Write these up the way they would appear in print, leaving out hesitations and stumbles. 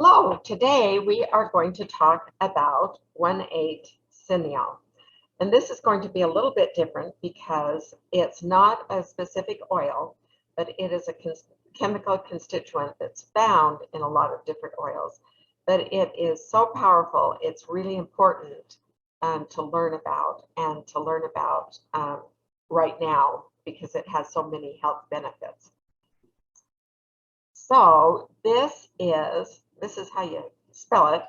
Hello, today we are going to talk about 1,8-Cineale. And this is going to be a little bit different because it's not a specific oil, but it is a chemical constituent that's found in a lot of different oils. But it is so powerful, it's really important to learn about right now because it has so many health benefits. So this is how you spell it,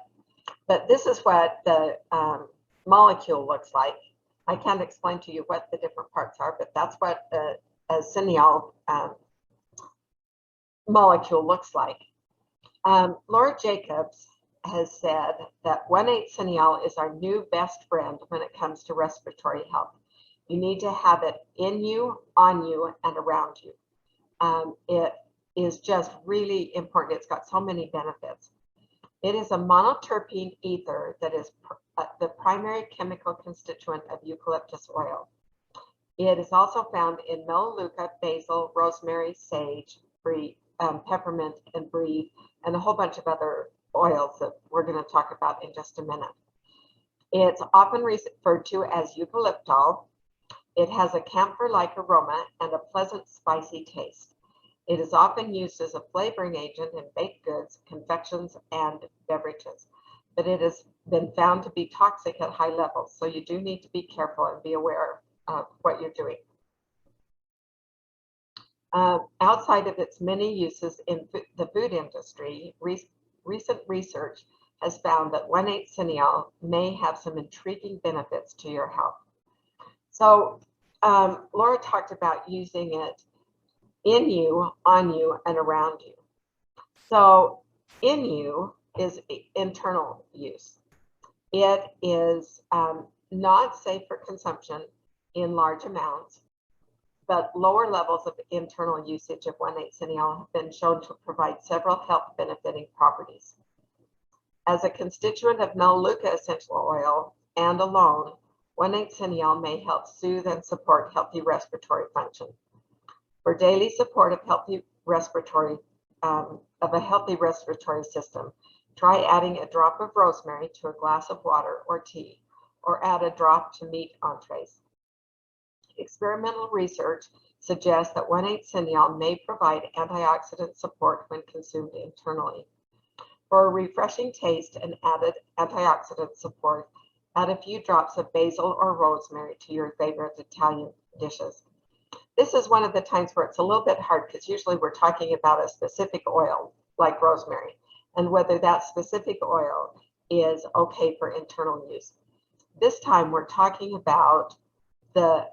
but this is what the molecule looks like. I can't explain to you what the different parts are, but that's what a Cineale molecule looks like. Laura Jacobs has said that 1,8-Cineale is our new best friend when it comes to respiratory health. You need to have it in you, on you, and around you. It is just really important. It's got so many benefits. It is a monoterpene ether that is the primary chemical constituent of eucalyptus oil. It is also found in melaleuca, basil, rosemary, sage, peppermint, and brie, and a whole bunch of other oils that we're going to talk about in just a minute. It's often referred to as Eucalyptol. It has a camphor-like aroma and a pleasant spicy taste. It is often used as a flavoring agent in baked goods, confections, and beverages, but it has been found to be toxic at high levels, so you do need to be careful and be aware of what you're doing. Outside of its many uses in the food industry, recent research has found that 1,8-Cineale may have some intriguing benefits to your health. So Laura talked about using it in you, on you, and around you. So in you is internal use. It is not safe for consumption in large amounts, but lower levels of internal usage of 1,8-Cineale have been shown to provide several health benefiting properties. As a constituent of melaleuca essential oil and alone, 1,8-Cineale may help soothe and support healthy respiratory function. For daily support of a healthy respiratory system, try adding a drop of rosemary to a glass of water or tea, or add a drop to meat entrees. Experimental research suggests that 1,8-Cineale may provide antioxidant support when consumed internally. For a refreshing taste and added antioxidant support, add a few drops of basil or rosemary to your favorite Italian dishes. This is one of the times where it's a little bit hard because usually we're talking about a specific oil like rosemary and whether that specific oil is okay for internal use. This time we're talking about the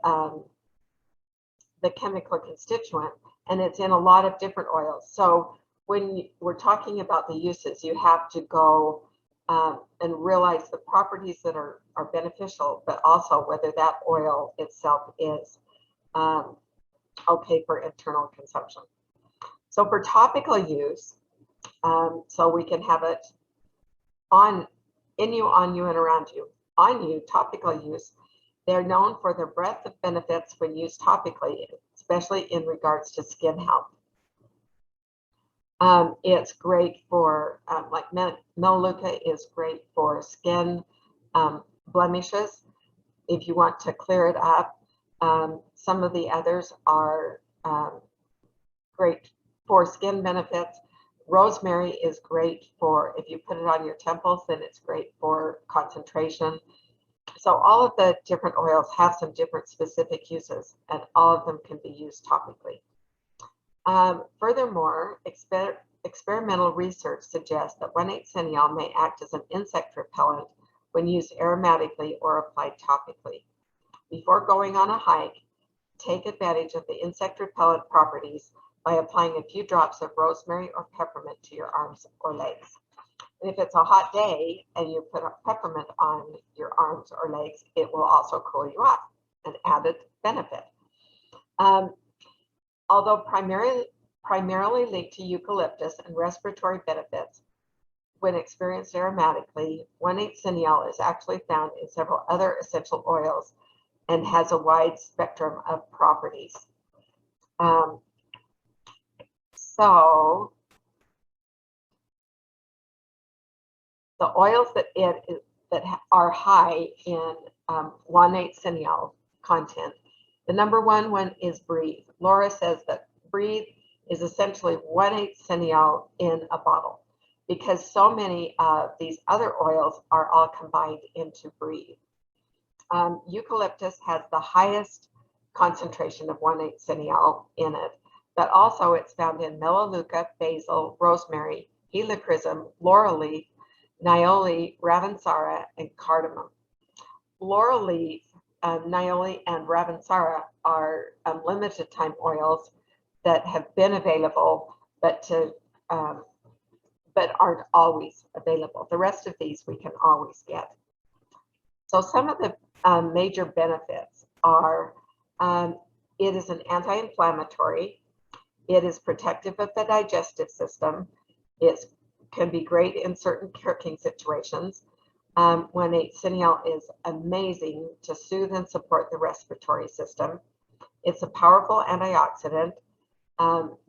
chemical constituent, and it's in a lot of different oils. So when we're talking about the uses, you have to go and realize the properties that are beneficial, but also whether that oil itself is okay for internal consumption. So for topical use, so we can have it in you, on you, and around you. On you, topical use, they're known for their breadth of benefits when used topically, especially in regards to skin health. It's great for, like melaleuca is great for skin blemishes. If you want to clear it up, some of the others are great for skin benefits. Rosemary is great for, if you put it on your temples, then it's great for concentration. So all of the different oils have some different specific uses, and all of them can be used topically. Furthermore, experimental research suggests that 1,8-Cineale may act as an insect repellent when used aromatically or applied topically. Before going on a hike, take advantage of the insect repellent properties by applying a few drops of rosemary or peppermint to your arms or legs. And if it's a hot day and you put a peppermint on your arms or legs, it will also cool you off, an added benefit. Although primarily linked to eucalyptus and respiratory benefits, when experienced aromatically, 1,8-Cineale is actually found in several other essential oils and has a wide spectrum of properties. So The oils that are high in 1,8 Cineale content. The number one is Breathe. Laura says that Breathe is essentially 1/8 Cineale in a bottle, because so many of these other oils are all combined into Breathe. Eucalyptus has the highest concentration of 1/8 Cineale in it, but also it's found in melaleuca, basil, rosemary, helichrysum, laurel leaf, niaouli, ravensara, and cardamom. Laurel leaf, niaouli, and ravensara are limited time oils that have been available, but aren't always available. The rest of these we can always get. So some of the major benefits are it is an anti-inflammatory, it is protective of the digestive system, it can be great in certain cooking situations. 1/8 Cineale is amazing to soothe and support the respiratory system. It's a powerful antioxidant,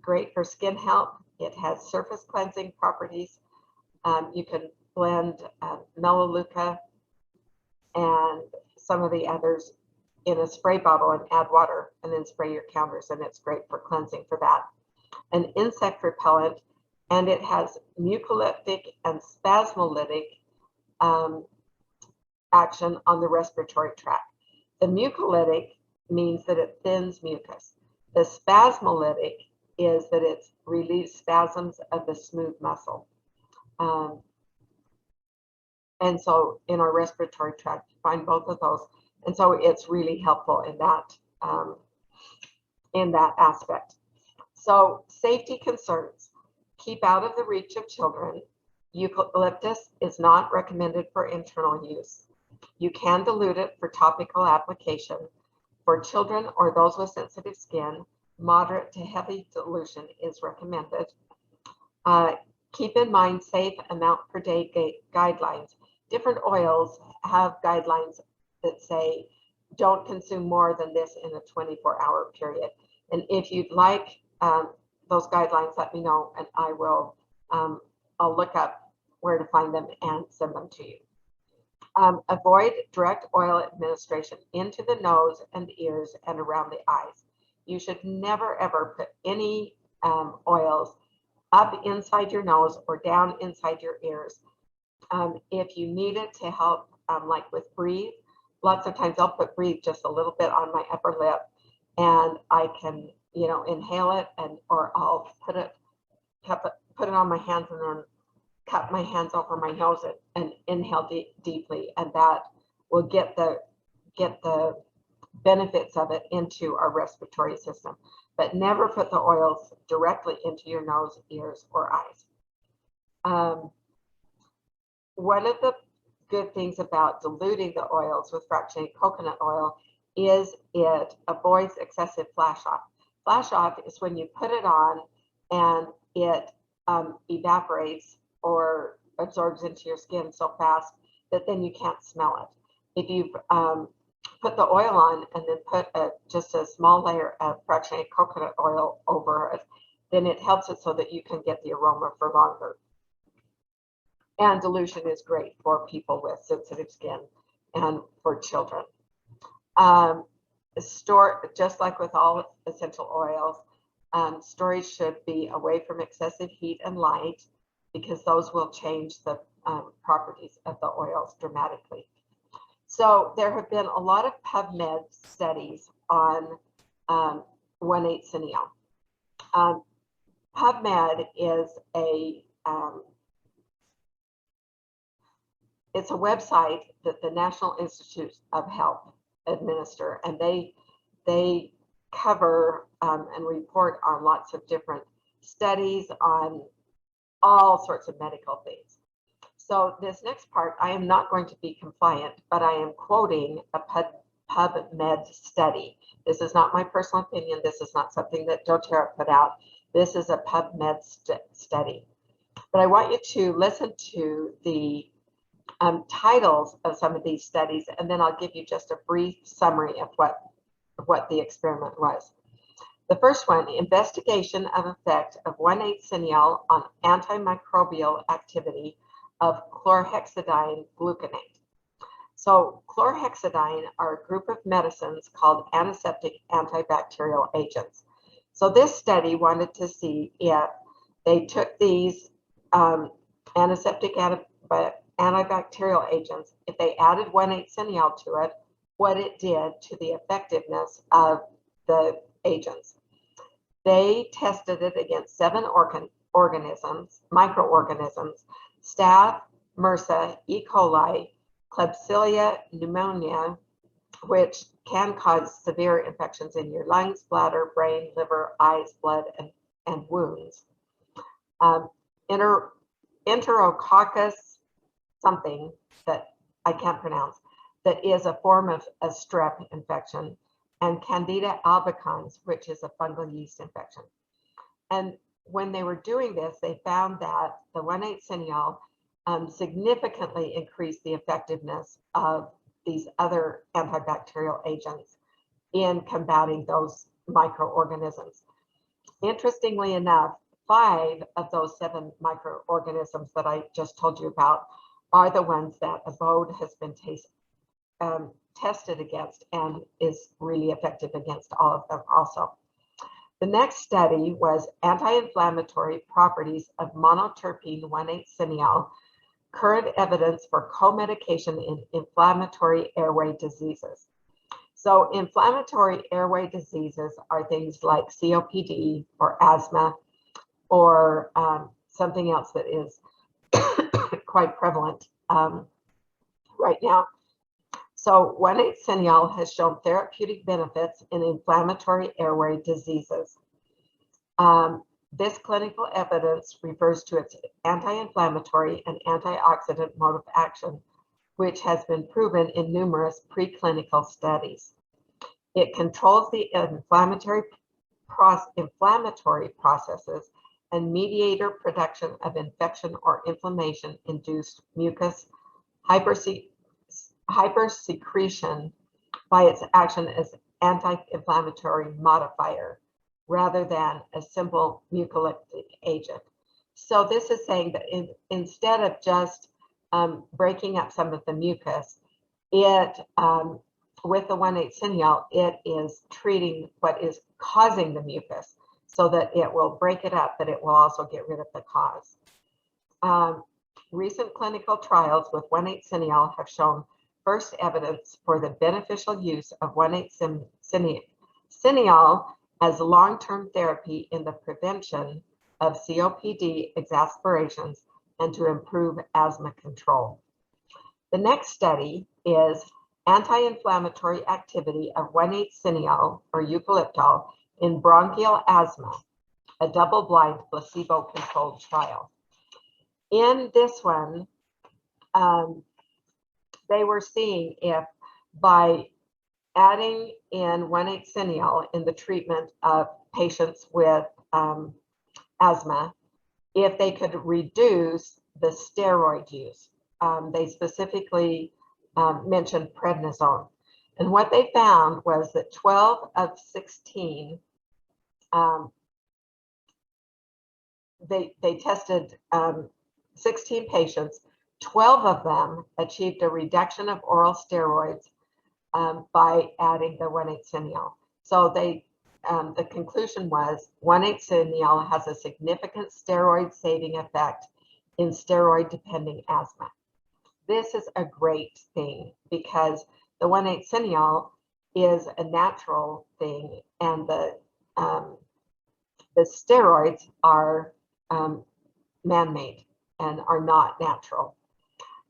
great for skin health. It has surface cleansing properties. You can blend melaleuca and some of the others in a spray bottle and add water and then spray your counters, and it's great for cleansing for that. An insect repellent, and it has mucolytic and spasmolytic action on the respiratory tract. The mucolytic means that it thins mucus. The spasmolytic is that it relieves spasms of the smooth muscle. And so in our respiratory tract, you find both of those. And so it's really helpful in that aspect. So safety concerns: keep out of the reach of children. Eucalyptus is not recommended for internal use. You can dilute it for topical application. For children or those with sensitive skin, moderate to heavy dilution is recommended. Keep in mind safe amount per day guidelines. Different oils have guidelines that say don't consume more than this in a 24-hour period. And if you'd like those guidelines, let me know, and I will I'll look up where to find them and send them to you. Avoid direct oil administration into the nose and ears and around the eyes. You should never ever put any oils up inside your nose or down inside your ears. If you need it to help, like with Breathe, lots of times I'll put Breathe just a little bit on my upper lip, and I can, inhale it, or I'll put it on my hands and then cup my hands over my nose and inhale deeply, and that will get the benefits of it into our respiratory system. But never put the oils directly into your nose, ears, or eyes. One of the good things about diluting the oils with fractionated coconut oil is it avoids excessive flash off. Flash off is when you put it on and it evaporates or absorbs into your skin so fast that then you can't smell it. If you put the oil on and then put just a small layer of fractionated coconut oil over it, then it helps it so that you can get the aroma for longer. And dilution is great for people with sensitive skin and for children. Just like with all essential oils, storage should be away from excessive heat and light, because those will change the properties of the oils dramatically. So there have been a lot of Pubmed studies on 1/8 Cineale. Pubmed is it's a website that the National Institute of Health administer, and they cover and report on lots of different studies on all sorts of medical things. So this next part, I am not going to be compliant, but I am quoting a Pubmed study. This is not my personal opinion. This is not something that doTERRA put out. This is a Pubmed study. But I want you to listen to the titles of some of these studies, and then I'll give you just a brief summary of what the experiment was. The first one, investigation of effect of 1/8 Cineale on antimicrobial activity of chlorhexidine gluconate. So chlorhexidine are a group of medicines called antiseptic antibacterial agents. So this study wanted to see if they took these antiseptic antibacterial agents, if they added 1,8-Cineale to it, what it did to the effectiveness of the agents. They tested it against 7 microorganisms: Staph, MRSA, E. coli, Klebsiella pneumoniae, which can cause severe infections in your lungs, bladder, brain, liver, eyes, blood, and wounds. Enterococcus something that I can't pronounce, that is a form of a strep infection, and Candida albicans, which is a fungal yeast infection. And when they were doing this, they found that the 1,8-Cineale significantly increased the effectiveness of these other antibacterial agents in combating those microorganisms. Interestingly enough, 5 of those 7 microorganisms that I just told you about are the ones that Abode has been tested against and is really effective against all of them also. The next study was anti-inflammatory properties of monoterpene 1,8-Cineale, current evidence for co-medication in inflammatory airway diseases. So inflammatory airway diseases are things like COPD or asthma or something else that is quite prevalent right now. So 1,8-Cineale has shown therapeutic benefits in inflammatory airway diseases. This clinical evidence refers to its anti-inflammatory and antioxidant mode of action, which has been proven in numerous preclinical studies. It controls the inflammatory processes and mediator production of infection or inflammation-induced mucus hypersecretion by its action as anti-inflammatory modifier rather than a simple mucolytic agent. So this is saying that instead of just breaking up some of the mucus, it with the 1,8-Cineale, it is treating what is causing the mucus so that it will break it up, but it will also get rid of the cause. Recent clinical trials with 1,8-Cineale have shown first evidence for the beneficial use of 1,8-Cineale as long-term therapy in the prevention of COPD exacerbations and to improve asthma control. The next study is anti-inflammatory activity of 1,8-Cineale or Eucalyptol in bronchial asthma, a double-blind placebo-controlled trial. In this one, they were seeing if by adding in 1,8-Cineale in the treatment of patients with asthma, if they could reduce the steroid use. They specifically mentioned prednisone. And what they found was that 12 of 16, they tested 16 patients, 12 of them achieved a reduction of oral steroids by adding the 1,8-Cineale. So the conclusion was 1,8-Cineale has a significant steroid-saving effect in steroid-dependent asthma. This is a great thing because the 1,8-Cineale is a natural thing, and the steroids are man-made and are not natural.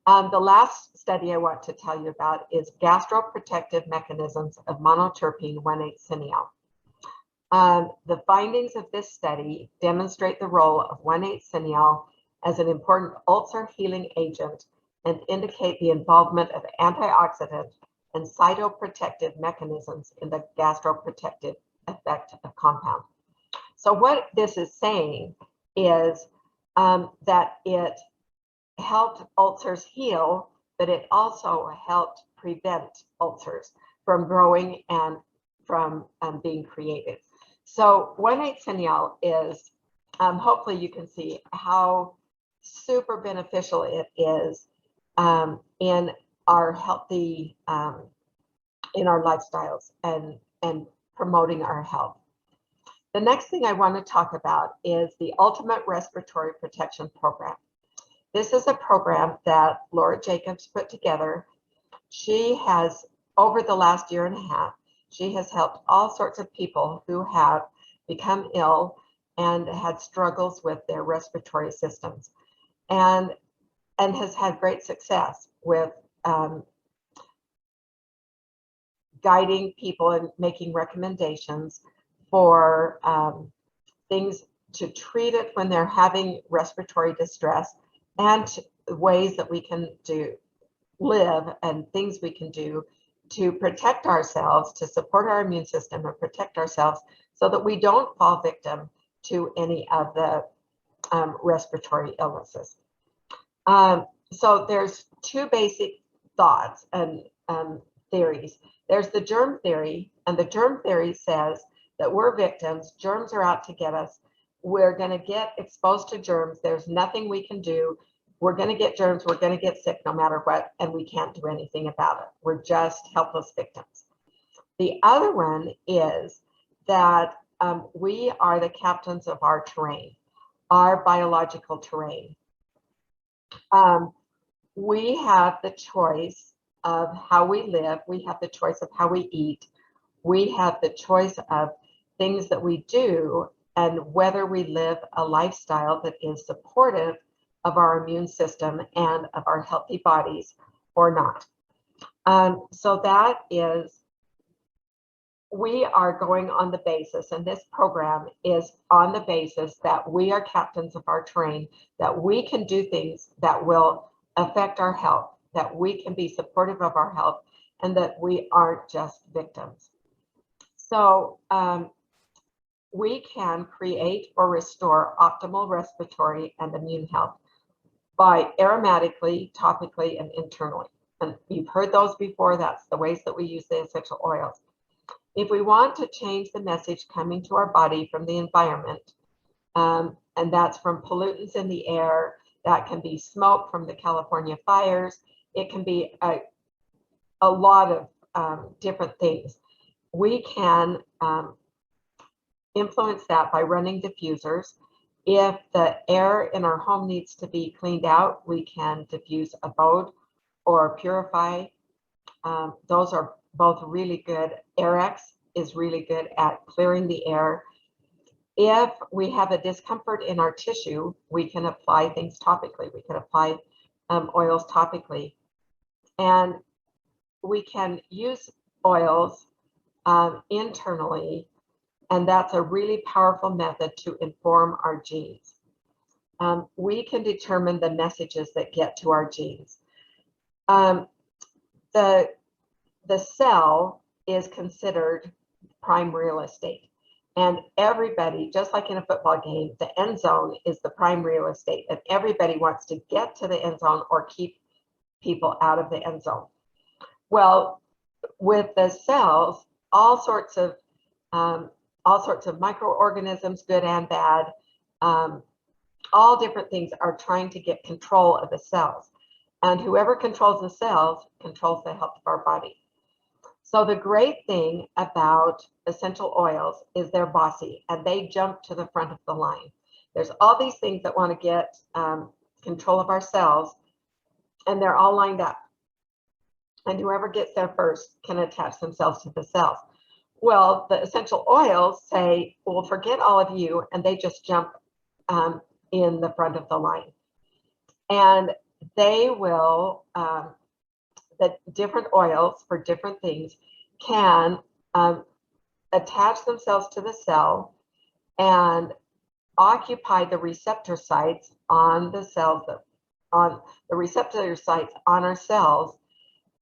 The last study I want to tell you about is gastroprotective mechanisms of monoterpene 1,8-Cineale. The findings of this study demonstrate the role of 1,8-Cineale as an important ulcer healing agent and indicate the involvement of antioxidant and cytoprotective mechanisms in the gastroprotective effect of compound. So what this is saying is that it helped ulcers heal, but it also helped prevent ulcers from growing and from being created. So 1,8-Cineale is, hopefully you can see how super beneficial it is in our healthy, in our lifestyles and promoting our health. The next thing I want to talk about is the Ultimate Respiratory Protection Program. This is a program that Laura Jacobs put together. She has, over the last year and a half, she has helped all sorts of people who have become ill and had struggles with their respiratory systems, and has had great success with guiding people and making recommendations for things to treat it when they're having respiratory distress, and ways that we can live and things we can do to protect ourselves, to support our immune system and protect ourselves so that we don't fall victim to any of the respiratory illnesses. So there's two basic thoughts and theories. There's the germ theory, and the germ theory says that we're victims. Germs are out to get us. We're going to get exposed to germs. There's nothing we can do. We're going to get germs. We're going to get sick no matter what, and we can't do anything about it. We're just helpless victims. The other one is that we are the captains of our terrain, our biological terrain. We have the choice of how we live. We have the choice of how we eat. We have the choice of things that we do and whether we live a lifestyle that is supportive of our immune system and of our healthy bodies or not. So that is, we are going on the basis, and this program is on the basis that we are captains of our terrain, that we can do things that will affect our health, that we can be supportive of our health, and that we aren't just victims. So we can create or restore optimal respiratory and immune health by aromatically, topically, and internally. And you've heard those before. That's the ways that we use the essential oils. If we want to change the message coming to our body from the environment, and that's from pollutants in the air, that can be smoke from the California fires, it can be a lot of different things. We can influence that by running diffusers. If the air in our home needs to be cleaned out, we can diffuse abode or purify. Those are both really good. AirX is really good at clearing the air. If we have a discomfort in our tissue, we can apply things topically. We can apply oils topically. And we can use oils internally, and that's a really powerful method to inform our genes. We can determine the messages that get to our genes. The cell is considered prime real estate, and everybody, just like in a football game, the end zone is the prime real estate, and everybody wants to get to the end zone or keep people out of the end zone. Well, with the cells, all sorts of microorganisms, good and bad, all different things are trying to get control of the cells. And whoever controls the cells controls the health of our body. So the great thing about essential oils is they're bossy, and they jump to the front of the line. There's all these things that want to get control of our cells, and they're all lined up. And whoever gets there first can attach themselves to the cells. Well, the essential oils say, well, forget all of you, and they just jump in the front of the line. And they will, the different oils for different things can attach themselves to the cell and occupy the receptor sites on the cells, on the receptor sites on our cells.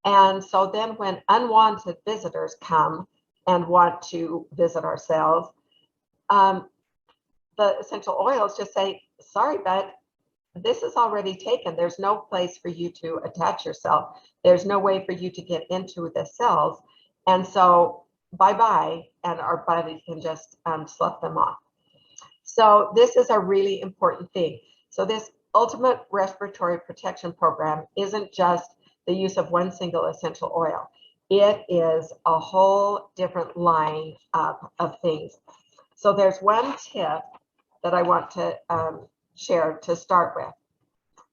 And so then when unwanted visitors come and want to visit our cells, the essential oils just say, sorry, bud, this is already taken. There's no place for you to attach yourself. There's no way for you to get into the cells. And so bye-bye, and our body can just slough them off. So this is a really important thing. So this Ultimate Respiratory Protection Program isn't just the use of one single essential oil. It is a whole different line of things. So there's one tip that I want to share to start with.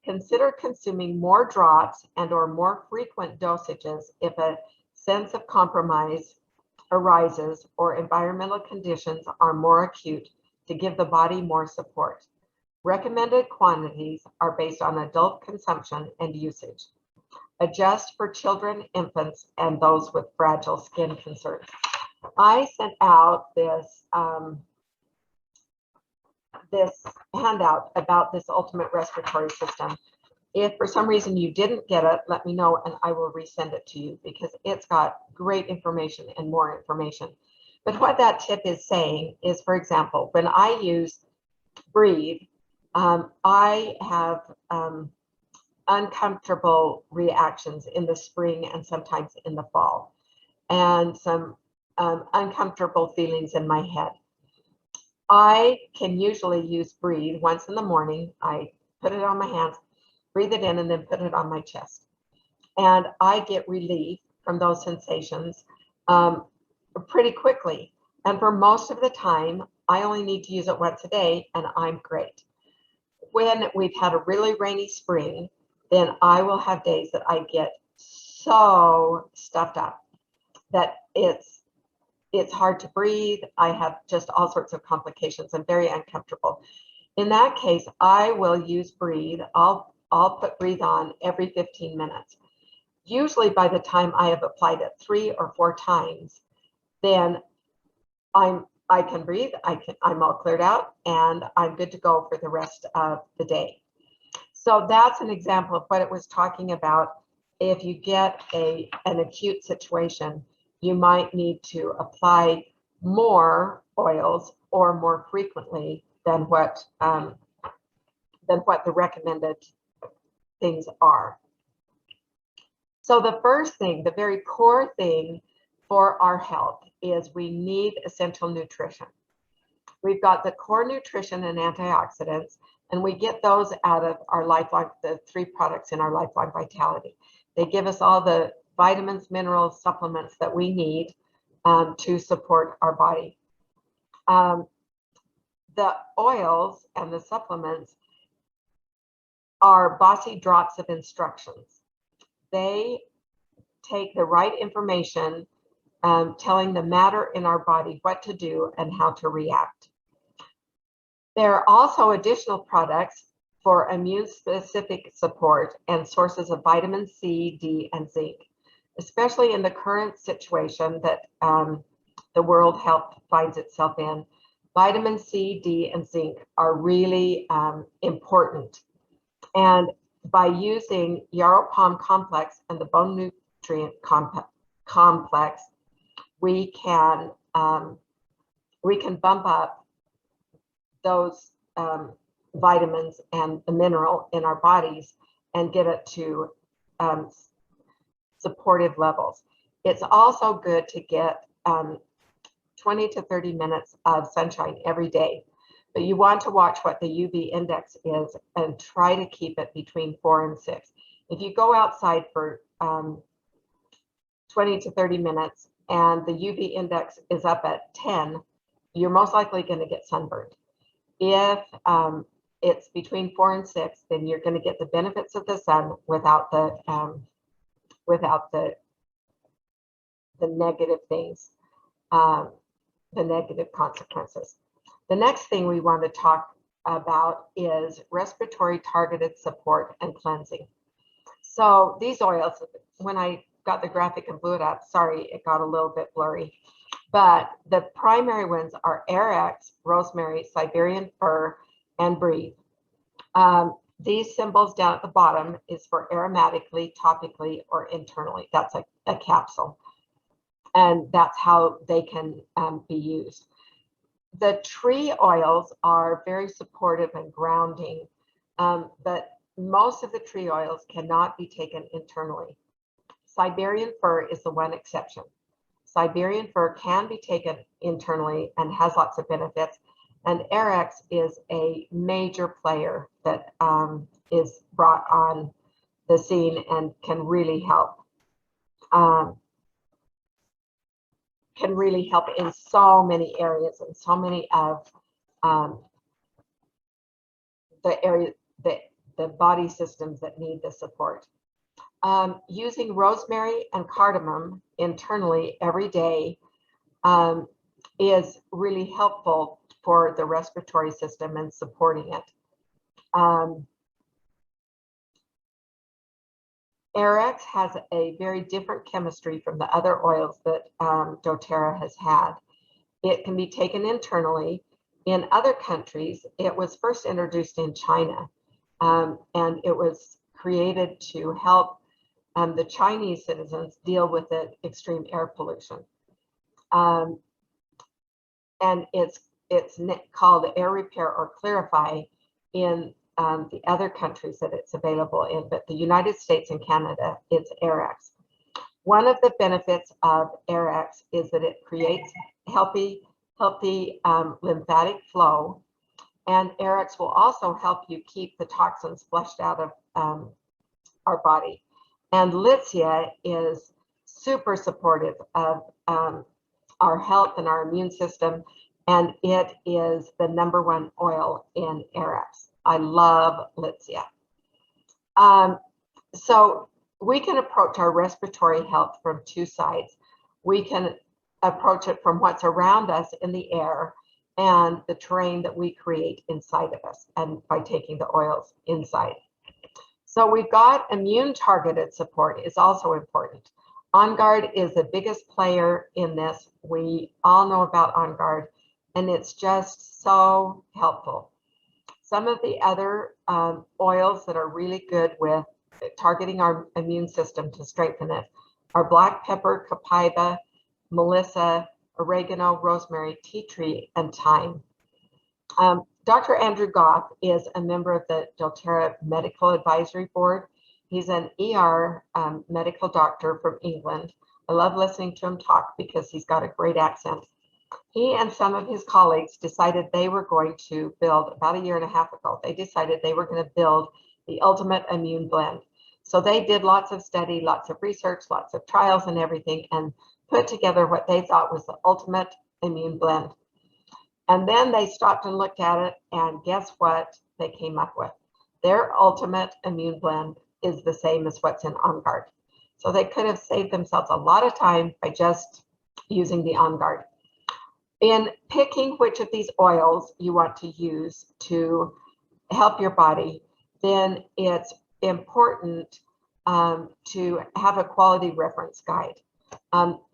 Consider consuming more drops and or more frequent dosages if a sense of compromise arises or environmental conditions are more acute to give the body more support. Recommended quantities are based on adult consumption and usage. Adjust for children, infants, and those with fragile skin concerns. I sent out this this handout about this ultimate respiratory system. If for some reason you didn't get it, let me know and I will resend it to you because it's got great information and more information. But what that tip is saying is, for example, when I use Breathe, I have uncomfortable reactions in the spring and sometimes in the fall, and some uncomfortable feelings in my head. I can usually use Breathe once in the morning. I put it on my hands, breathe it in, and then put it on my chest. And I get relief from those sensations pretty quickly. And for most of the time, I only need to use it once a day, and I'm great. When we've had a really rainy spring, then I will have days that I get so stuffed up that it's hard to breathe. I have just all sorts of complications. I'm very uncomfortable. In that case, I will use Breathe. I'll put Breathe on every 15 minutes. Usually by the time I have applied it 3 or 4 times, then I can breathe, I'm all cleared out, and I'm good to go for the rest of the day. So that's an example of what it was talking about. If you get an acute situation, you might need to apply more oils or more frequently than what the recommended things are. So the first thing, the very core thing for our health is we need essential nutrition. We've got the core nutrition and antioxidants, and we get those out of our lifelong, the 3 products in our lifelong vitality. They give us all the vitamins, minerals, supplements that we need to support our body. The oils and the supplements are bossy drops of instructions. They take the right information, telling the matter in our body what to do and how to react. There are also additional products for immune-specific support and sources of vitamin C, D, and zinc, especially in the current situation that the World Health finds itself in. Vitamin C, D, and zinc are really important. And by using Yarrow Palm Complex and the Bone Nutrient Complex, we can bump up those vitamins and the mineral in our bodies and get it to supportive levels. It's also good to get 20 to 30 minutes of sunshine every day, but you want to watch what the UV index is and try to keep it between 4 and 6. If you go outside for 20 to 30 minutes and the UV index is up at 10, you're most likely going to get sunburned. If it's between 4 and 6, then you're going to get the benefits of the sun without the negative things, the negative consequences. The next thing we want to talk about is respiratory targeted support and cleansing. So these oils, when I got the graphic and blew it up, sorry, it got a little bit blurry, but the primary ones are Airx, rosemary, Siberian fir, and Breathe. These symbols down at the bottom is for aromatically, topically, or internally. That's a capsule. And that's how they can be used. The tree oils are very supportive and grounding, but most of the tree oils cannot be taken internally. Siberian fir is the one exception. Siberian fir can be taken internally and has lots of benefits, And Airex is a major player that is brought on the scene and can really help. In so many areas and so many of the body systems that need the support. Using rosemary and cardamom internally every day is really helpful for the respiratory system and supporting it. Airex has a very different chemistry from the other oils that doTERRA has had. It can be taken internally. In other countries, it was first introduced in China, and it was created to help the Chinese citizens deal with the extreme air pollution. And it's called Air Repair or Clarify in the other countries that it's available in, but the United States and Canada, it's Airex. One of the benefits of Airex is that it creates healthy lymphatic flow, and Airex will also help you keep the toxins flushed out of our body. And Litsia is super supportive of our health and our immune system, and it is the #1 oil in Airex. I love Litsia. So we can approach our respiratory health from two sides. We can approach it from what's around us in the air and the terrain that we create inside of us, and by taking the oils inside. So we've got immune targeted support is also important. On Guard is the biggest player in this. We all know about On Guard, and it's just so helpful. Some of the other oils that are really good with targeting our immune system to strengthen it are black pepper, copaiba, melissa, oregano, rosemary, tea tree, and thyme. Dr. Andrew Goff is a member of the doTERRA Medical Advisory Board. He's an ER medical doctor from England. I love listening to him talk because he's got a great accent. He and some of his colleagues decided they were going to build, about 1.5 years ago, they decided they were going to build the ultimate immune blend. So they did lots of study, lots of research, lots of trials and everything, and put together what they thought was the ultimate immune blend. And then they stopped and looked at it, and guess what they came up with? Their ultimate immune blend is the same as what's in On Guard. So they could have saved themselves a lot of time by just using the On Guard. In picking which of these oils you want to use to help your body, then it's important to have a quality reference guide.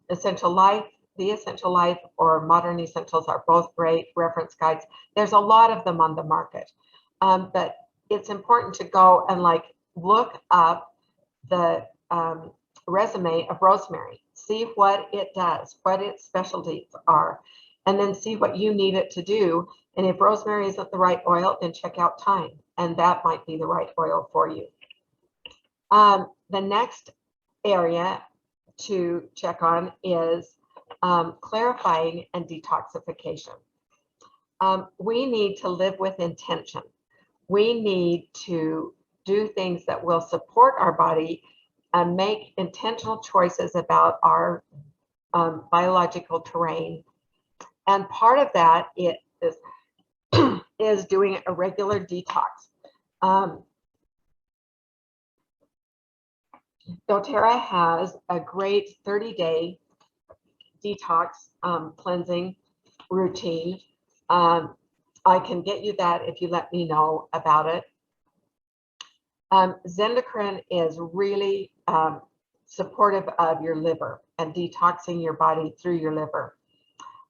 Essential Life, The Essential Life, or Modern Essentials are both great reference guides. There's a lot of them on the market, but it's important to go and look up the resume of rosemary, see what it does, what its specialties are, and then see what you need it to do. And if rosemary isn't the right oil, then check out thyme, and that might be the right oil for you. The next area to check on is clarifying and detoxification. We need to live with intention. We need to do things that will support our body and make intentional choices about our biological terrain. And part of that is doing a regular detox. doTERRA has a great 30-day detox cleansing routine. I can get you that if you let me know about it. Zendocrine is really supportive of your liver and detoxing your body through your liver.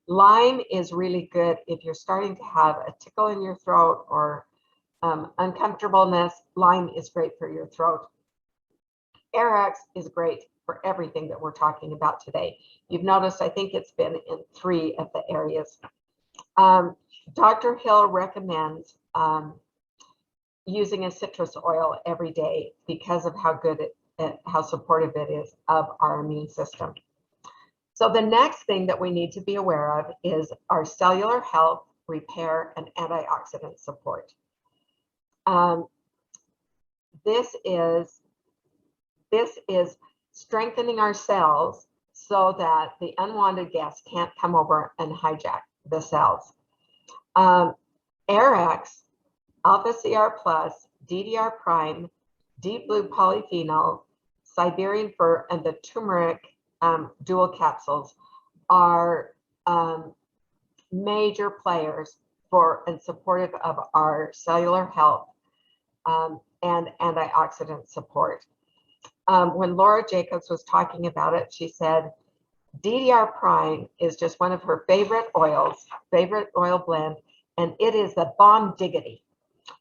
Lime is really good if you're starting to have a tickle in your throat or uncomfortableness. Lime is great for your throat. Airex is great for everything that we're talking about today. You've noticed, I think it's been in 3 of the areas. Dr. Hill recommends using a citrus oil every day because of how good how supportive it is of our immune system. So the next thing that we need to be aware of is our cellular health, repair, and antioxidant support. This is strengthening our cells so that the unwanted gas can't come over and hijack the cells. AirX, Alpha CR+, DDR prime, deep blue polyphenol, Siberian fir, and the turmeric dual capsules are major players for and supportive of our cellular health and antioxidant support. When Laura Jacobs was talking about it, she said DDR prime is just one of her favorite oil blend, and it is the bomb diggity.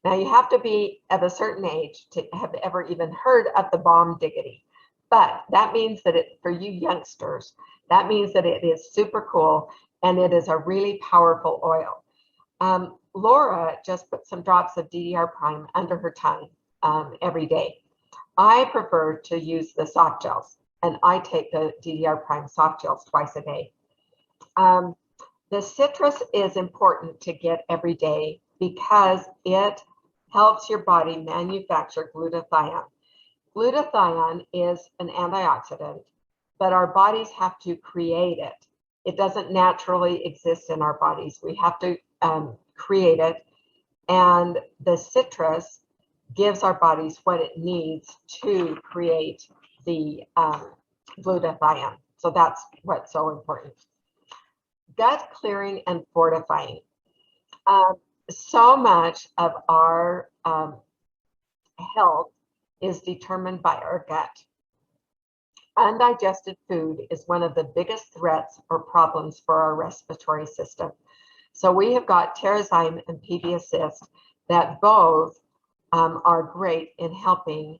Now, you have to be of a certain age to have ever even heard of the bomb diggity, but that means that for you youngsters, that means that it is super cool and it is a really powerful oil. Laura just put some drops of DDR prime under her tongue every day. I prefer to use the soft gels, and I take the DDR prime soft gels twice a day. The citrus is important to get every day because it helps your body manufacture glutathione. Glutathione is an antioxidant, but our bodies have to create it. It doesn't naturally exist in our bodies. We have to create it, and the citrus gives our bodies what it needs to create the glutathione. So that's what's so important. Gut clearing and fortifying. So much of our health is determined by our gut. Undigested food is one of the biggest threats or problems for our respiratory system. So we have got Terrazyme and PB Assist that both are great in helping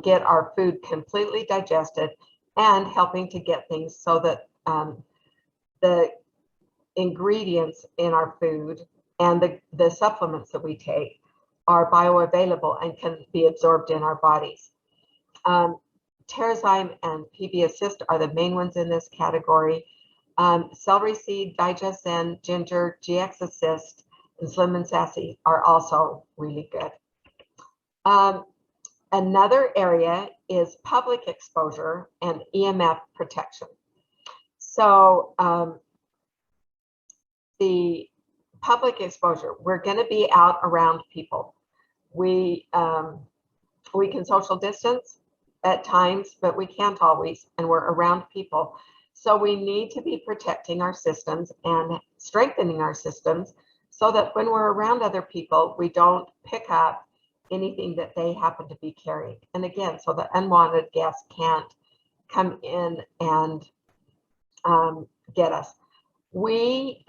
get our food completely digested and helping to get things so that the ingredients in our food and the supplements that we take are bioavailable and can be absorbed in our bodies. Terrazyme and PB Assist are the main ones in this category. Celery seed, Digezen, ginger, GX Assist, and Slim and Sassy are also really good. Another area is public exposure and EMF protection. So the public exposure, we're going to be out around people. We can social distance at times, but we can't always, and we're around people. So we need to be protecting our systems and strengthening our systems so that when we're around other people, we don't pick up anything that they happen to be carrying. And again, so the unwanted gas can't come in and get us. We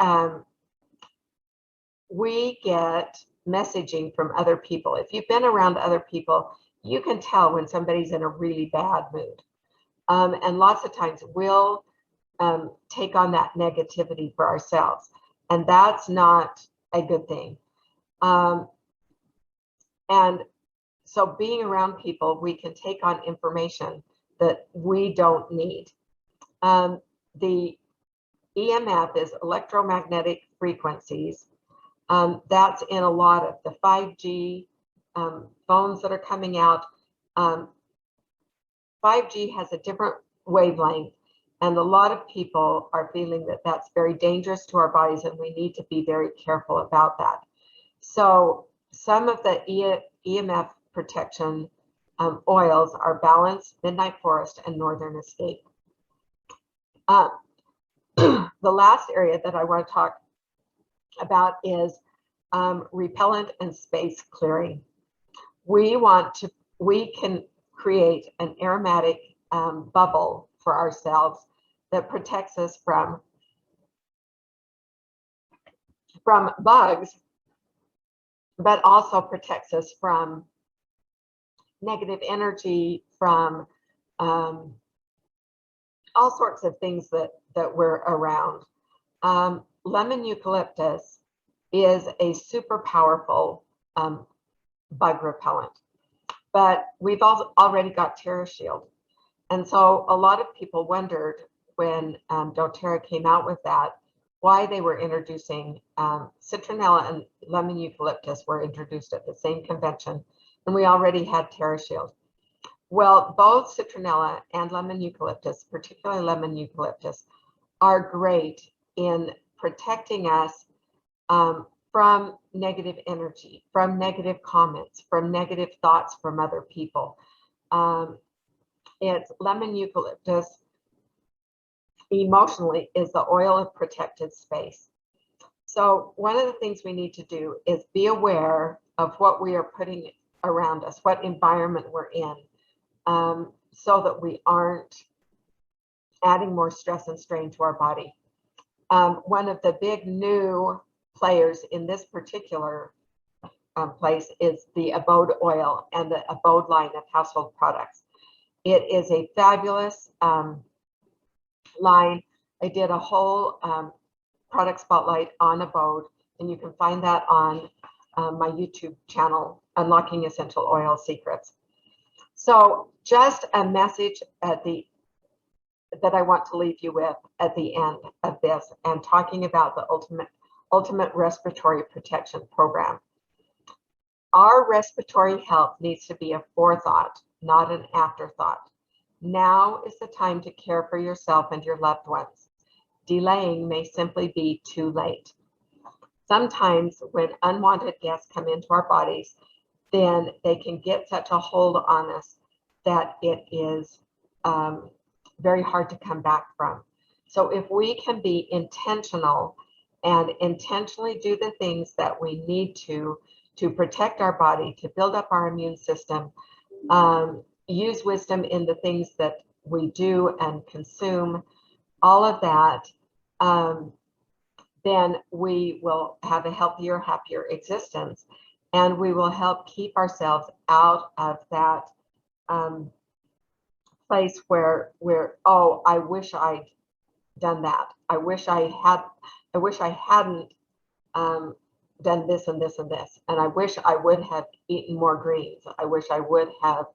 get messaging from other people. If you've been around other people, you can tell when somebody's in a really bad mood. And lots of times we'll take on that negativity for ourselves. And that's not a good thing. And so being around people, we can take on information that we don't need. The EMF is electromagnetic frequencies. That's in a lot of the 5G phones that are coming out. 5G has a different wavelength, and a lot of people are feeling that that's very dangerous to our bodies, and we need to be very careful about that. So some of the EMF protection oils are Balance, Midnight Forest, and Northern Escape. The last area that I want to talk about is repellent and space clearing. We can create an aromatic bubble for ourselves that protects us from bugs, but also protects us from negative energy, from all sorts of things that we're around. Lemon eucalyptus is a super powerful bug repellent, but we've already got TerraShield. And so a lot of people wondered when doTERRA came out with that, why they were introducing citronella and lemon eucalyptus were introduced at the same convention, and we already had TerraShield. Well, both citronella and lemon eucalyptus, particularly lemon eucalyptus, are great in protecting us from negative energy, from negative comments, from negative thoughts from other people. It's lemon eucalyptus emotionally is the oil of protected space. So one of the things we need to do is be aware of what we are putting around us, what environment we're in, so that we aren't adding more stress and strain to our body. One of the big new players in this particular place is the Abode oil and the Abode line of household products. It is a fabulous line. I did a whole product spotlight on Abode, and you can find that on my YouTube channel, Unlocking Essential Oil Secrets. So just a message that I want to leave you with at the end of this, and talking about the ultimate respiratory protection program. Our respiratory health needs to be a forethought, not an afterthought. Now is the time to care for yourself and your loved ones. Delaying may simply be too late. Sometimes when unwanted guests come into our bodies, then they can get such a hold on us that it is very hard to come back from. So if we can be intentional and intentionally do the things that we need to protect our body, to build up our immune system, use wisdom in the things that we do and consume, all of that, then we will have a healthier, happier existence, and we will help keep ourselves out of that place where oh, I wish I'd done that. I wish I hadn't done this and this and this, and I wish I would have eaten more greens. I wish I would have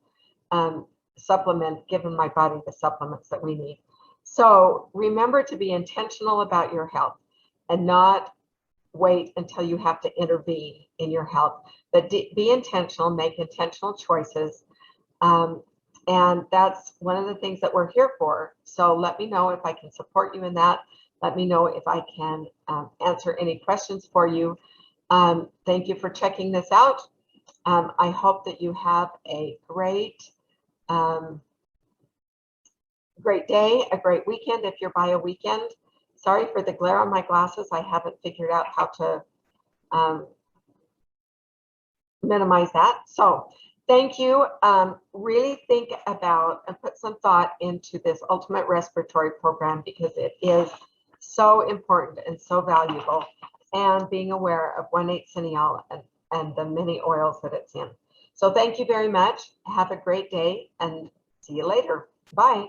given my body the supplements that we need. So remember to be intentional about your health and not wait until you have to intervene in your health, but be intentional, make intentional choices. And that's one of the things that we're here for. So let me know if I can support you in that. Let me know if I can answer any questions for you. Thank you for checking this out. I hope that you have a great day, a great weekend if you're by a weekend. Sorry for the glare on my glasses. I haven't figured out how to minimize that. So thank you. Really think about and put some thought into this ultimate respiratory program, because it is so important and so valuable, and being aware of 1,8 Cineale and the many oils that it's in. So thank you very much. Have a great day, and see you later. Bye.